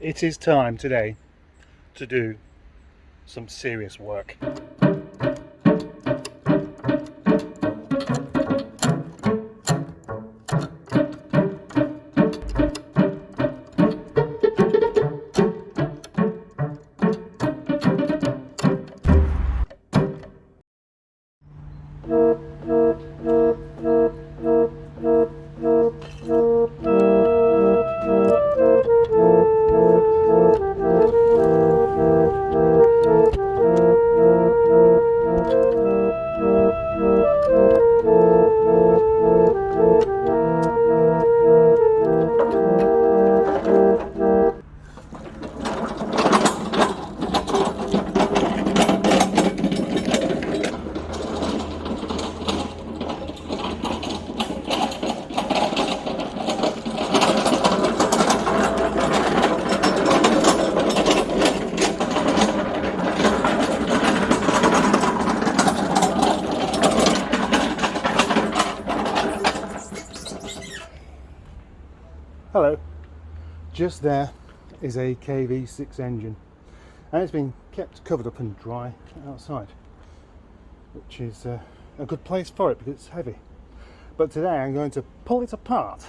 It is time today to do some serious work. Hello, just there is a KV6 engine and it's been kept covered up and dry outside, which is a good place for it because it's heavy. But today I'm going to pull it apart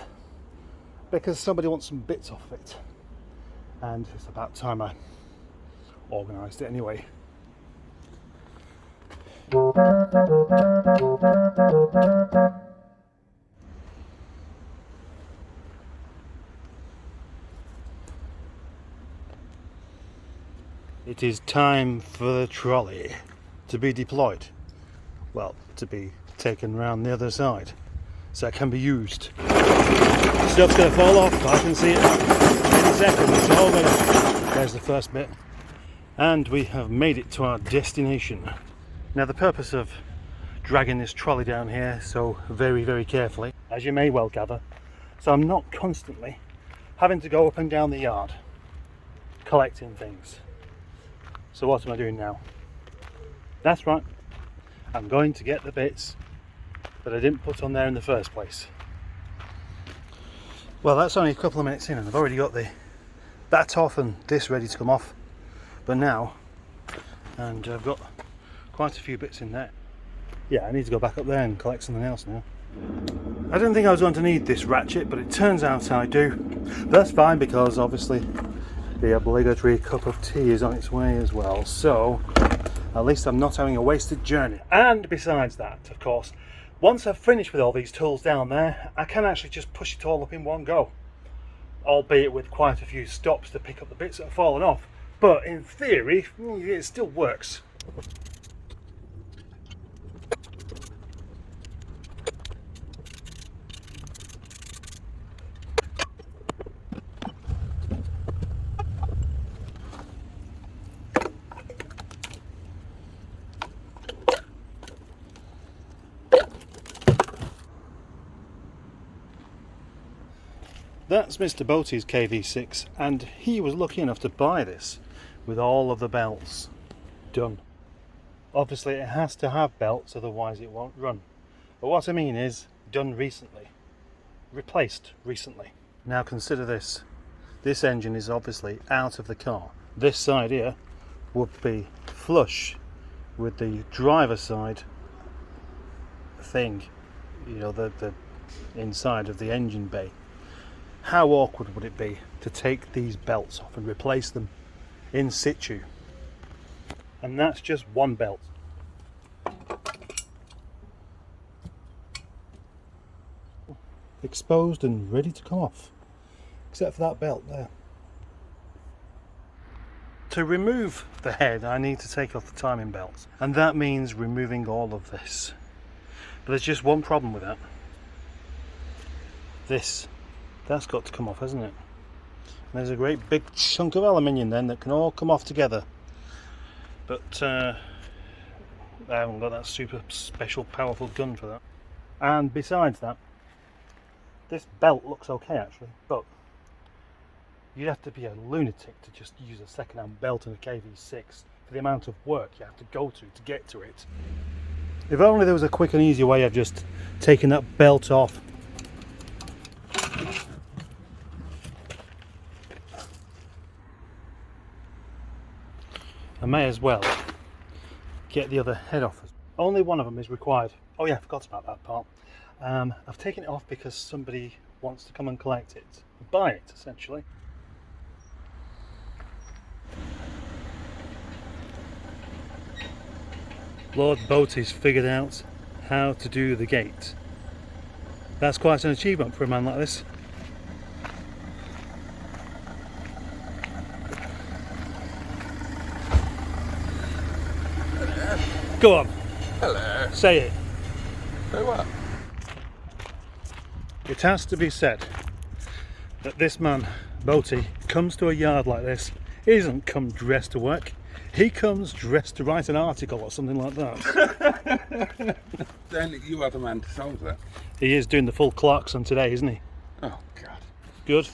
because somebody wants some bits off it, and it's about time I organised it anyway. It is time for the trolley to be deployed. Well, to be taken round the other side so it can be used. Stuff's going to fall off, I can see it any second. It's all going to... There's the first bit. And we have made it to our destination. Now the purpose of dragging this trolley down here so very, very carefully, as you may well gather, so I'm not constantly having to go up and down the yard collecting things. So what am I doing now? That's right, I'm going to get the bits that I didn't put on there in the first place. Well, that's only a couple of minutes in and I've already got that off and this ready to come off. But now, and I've got quite a few bits in there. Yeah, I need to go back up there and collect something else now. I didn't think I was going to need this ratchet, but it turns out I do. But that's fine because obviously the obligatory cup of tea is on its way as well, so at least I'm not having a wasted journey. And besides that, of course, once I've finished with all these tools down there, I can actually just push it all up in one go, albeit with quite a few stops to pick up the bits that have fallen off, but in theory it still works. That's Mr. Boaty's KV6, and he was lucky enough to buy this with all of the belts done. Obviously it has to have belts, otherwise it won't run. But what I mean is done recently, replaced recently. Now consider this. This engine is obviously out of the car. This side here would be flush with the driver side thing, you know, the inside of the engine bay. How awkward would it be to take these belts off and replace them in situ? And that's just one belt. Exposed and ready to come off, except for that belt there. To remove the head, I need to take off the timing belts, and that means removing all of this. But there's just one problem with that. That's got to come off, hasn't it? And there's a great big chunk of aluminium then that can all come off together. But I haven't got that super special powerful gun for that. And besides that, this belt looks okay actually, but you'd have to be a lunatic to just use a second-hand belt in a KV6 for the amount of work you have to go to get to it. If only there was a quick and easy way of just taking that belt off. I may as well get the other head off. Only one of them is required. Oh yeah, I forgot about that part. I've taken it off because somebody wants to come and collect it, buy it essentially. Lord Boaty's figured out how to do the gate. That's quite an achievement for a man like this. Go on. Hello. Say it. Say what? It has to be said that this man, Boaty, comes to a yard like this. He doesn't come dressed to work. He comes dressed to write an article or something like that. Then you are the man to solve that. He is doing the full Clarkson today, isn't he? Oh, God. Good.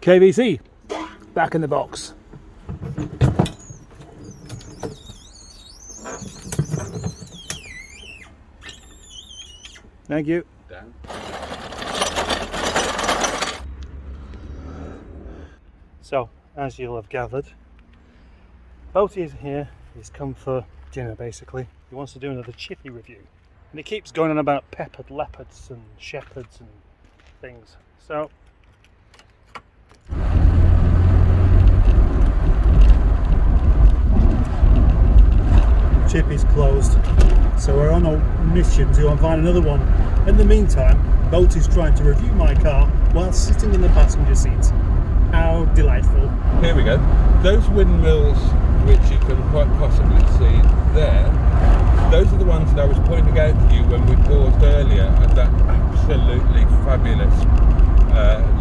KV6, back in the box. Thank you. Down. So, as you'll have gathered, Boaty is here. He's come for dinner basically. He wants to do another chippy review. And he keeps going on about peppered leopards and shepherds and things. So, chippy's closed. So we're on a mission to go and find another one. In the meantime, Boaty's trying to review my car while sitting in the passenger seat. How delightful. Here we go. Those windmills, which you can quite possibly see there, those are the ones that I was pointing out to you when we paused earlier at that absolutely fabulous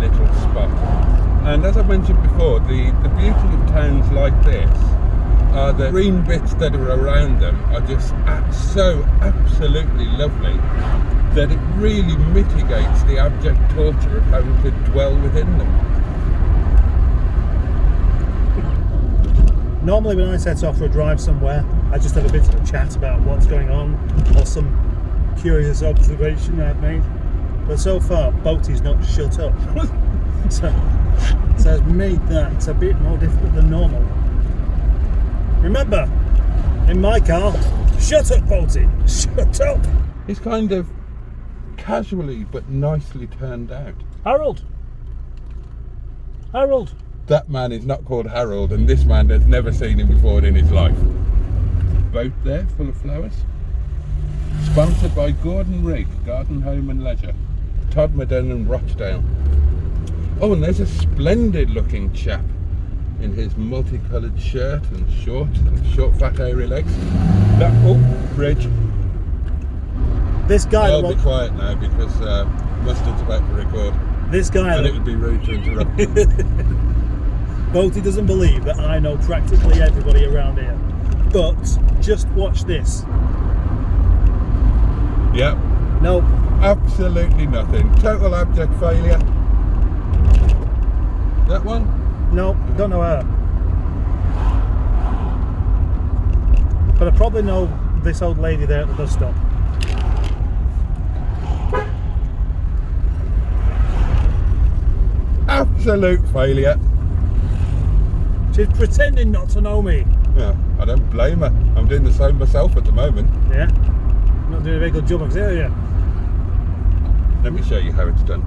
little spot. And as I mentioned before, the beauty of towns like this are the green bits that are around them are just so absolutely lovely that it really mitigates the abject torture of having to dwell within them. Normally when I set off for a drive somewhere, I just have a bit of a chat about what's going on or some curious observation I've made. But so far, Boaty's not shut up. so it's made that a bit more difficult than normal. Remember, in my car, shut up, Boaty, shut up. It's kind of casually but nicely turned out. Harold. Harold. That man is not called Harold, and this man has never seen him before in his life. Boat there, full of flowers. Sponsored by Gordon Rigg, Garden Home and Leisure, Todmorden and Rochdale. Oh, and there's a splendid looking chap in his multicoloured shirt and shorts and short fat hairy legs. That, oh, bridge. This guy... I'll be quiet now because Mustard's about to record. This guy... And it would be rude to interrupt him. Boaty doesn't believe that I know practically everybody around here. But just watch this. Yep. No. Absolutely nothing. Total abject failure. That one? No, don't know her. But I probably know this old lady there at the bus stop. Absolute failure. She's pretending not to know me. Yeah, I don't blame her. I'm doing the same myself at the moment. Yeah? Not doing a very good job of it, are you? Let me show you how it's done.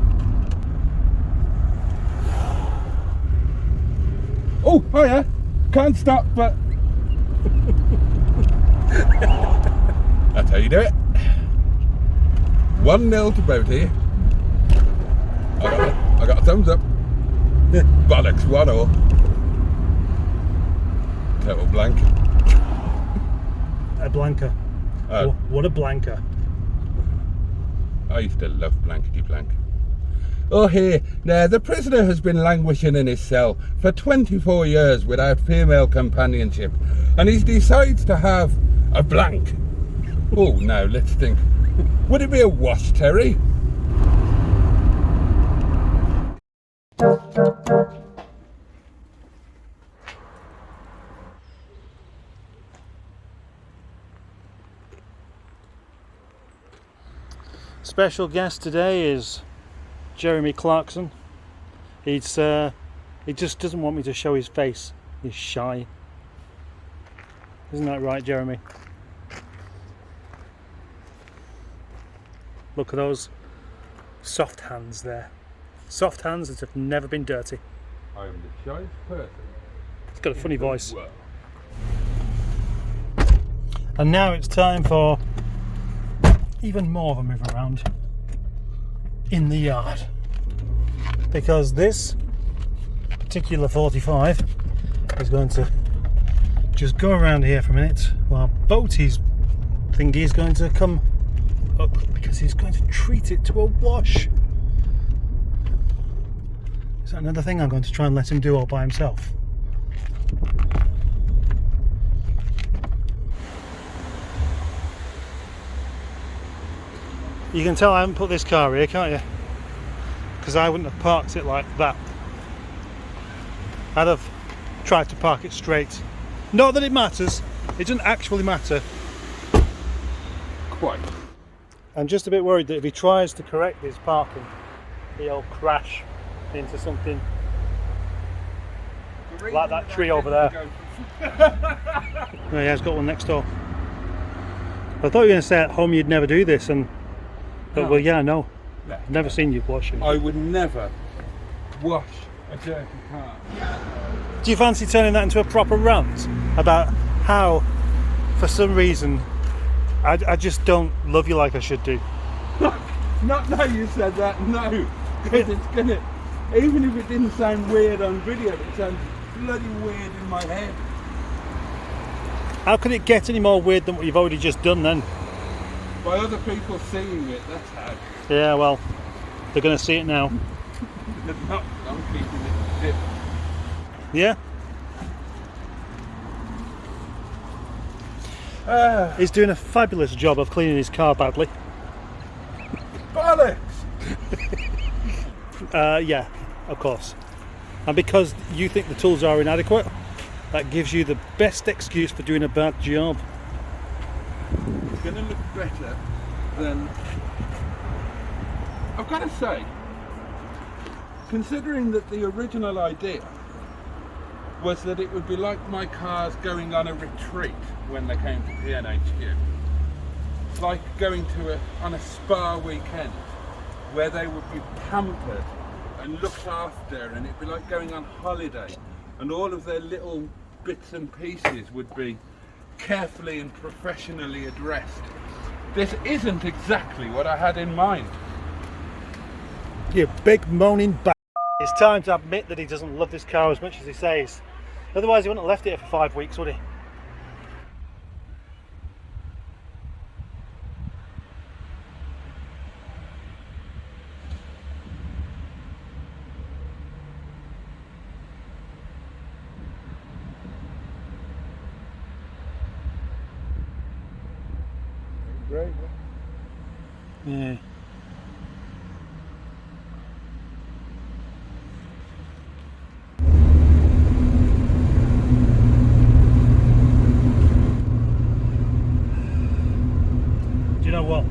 Oh, hiya! Can't stop, but... That's how you do it. 1-0 to Boaty. I got a thumbs up. Bollocks, 1-0. Total blank. A blanker. What a blanker. I used to love blankety blank. Oh, here, now the prisoner has been languishing in his cell for 24 years without female companionship, and he decides to have a blank. Oh, now let's think. Would it be a wash, Terry? Special guest today is Jeremy Clarkson. He just doesn't want me to show his face. He's shy. Isn't that right, Jeremy? Look at those soft hands there. Soft hands that have never been dirty. I am the shyest person. It's got a funny voice. Well, And now it's time for even more of a move around in the yard. Because this particular 45 is going to just go around here for a minute while Boaty's thingy is going to come up because he's going to treat it to a wash. Is that another thing I'm going to try and let him do all by himself? You can tell I haven't put this car here, can't you? Because I wouldn't have parked it like that. I'd have tried to park it straight. Not that it matters, it doesn't actually matter. quite. I'm just a bit worried that if he tries to correct his parking, he'll crash into something like that tree over there. Oh yeah, he's got one next door. I thought you were going to say at home you'd never do this, but No. well, yeah, no. No. I've never seen you washing. I would never wash a dirty car. Do you fancy turning that into a proper rant about how, for some reason, I just don't love you like I should do? Not now you said that, no. Because it's gonna, even if it didn't sound weird on video, it sounds bloody weird in my head. How can it get any more weird than what you've already just done then? By other people seeing it, that's how. Yeah, well, they're going to see it now. Not, I'm keeping it dip. Yeah? He's doing a fabulous job of cleaning his car badly. Bollocks! Yeah, of course. And because you think the tools are inadequate, that gives you the best excuse for doing a bad job. It's going to look better than... I've got to say, considering that the original idea was that it would be like my cars going on a retreat when they came to PNHQ. Like going to on a spa weekend where they would be pampered and looked after, and it'd be like going on holiday, and all of their little bits and pieces would be carefully and professionally addressed. This isn't exactly what I had in mind. You big moaning b****. It's time to admit that he doesn't love this car as much as he says. Otherwise he wouldn't have left it here for 5 weeks, would he? Great. Yeah. Do you know what?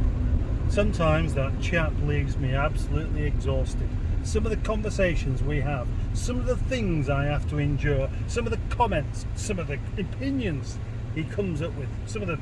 Sometimes that chat leaves me absolutely exhausted. Some of the conversations we have, some of the things I have to endure, some of the comments, some of the opinions he comes up with, some of the